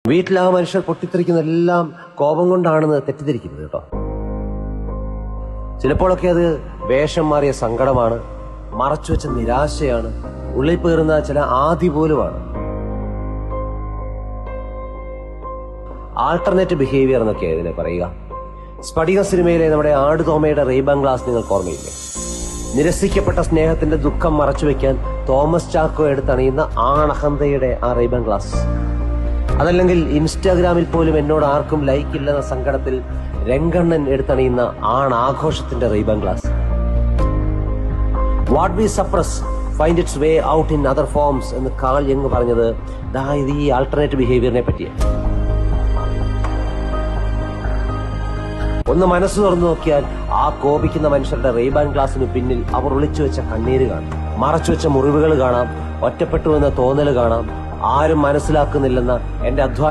വീട്ടിൽ ആ മനുഷ്യർ പൊട്ടിത്തെറിക്കുന്നതെല്ലാം കോപം കൊണ്ടാണെന്ന് തെറ്റിദ്ധരിക്കുന്നത് കേട്ടോ. ചിലപ്പോഴൊക്കെ അത് വേഷം മാറിയ സങ്കടമാണ്, മറച്ചുവെച്ച നിരാശയാണ്, ഉള്ളിൽ പേറുന്ന ചില ആദി പോലുമാണ്. ആൾട്ടർനേറ്റ് ബിഹേവിയർ എന്നൊക്കെയാണ് ഇതിനെ പറയുക. സ്ഫടിക സിനിമയിലെ നമ്മുടെ ആടുതോമയുടെ റെയ്ബാൻ ഗ്ലാസ് നിങ്ങൾക്ക് ഓർമ്മയില്ലേ? നിരസിക്കപ്പെട്ട സ്നേഹത്തിന്റെ ദുഃഖം മറച്ചുവെക്കാൻ തോമസ് ചാക്കോ എടുത്തണിയുന്ന ആണഹന്തയുടെ ആ റെയ്ബാൻ ഗ്ലാസ്. അതല്ലെങ്കിൽ ഇൻസ്റ്റാഗ്രാമിൽ പോലും എന്നോട് ആർക്കും ലൈക്ക് ഇല്ലെന്ന സങ്കടത്തിൽ രംഗണ്ണൻ എടുത്തണിയുന്ന ആഘോഷത്തിന്റെ Ray Ban glass. What we suppress find it's way out in other forms എന്ന് കാൾ യങ് പറഞ്ഞത് ഇത് ഈ ആൾട്ടർനേറ്റ് ബിഹേവിയറിനെ പറ്റിയാണ്. ഒന്ന് മനസ്സ് തുറന്നു നോക്കിയാൽ ആ കോപിക്കുന്ന മനുഷ്യരുടെ റെയ്ബാൻ ഗ്ലാസിന് പിന്നിൽ അവർ ഒളിച്ചു വെച്ച കണ്ണീര് കാണാം, മറച്ചുവെച്ച മുറിവുകൾ കാണാം, ഒറ്റപ്പെട്ടുവെന്ന തോന്നൽ കാണാം, ആരും മനസ്സിലാക്കുന്നില്ലെന്ന എന്റെ അധ്വാനം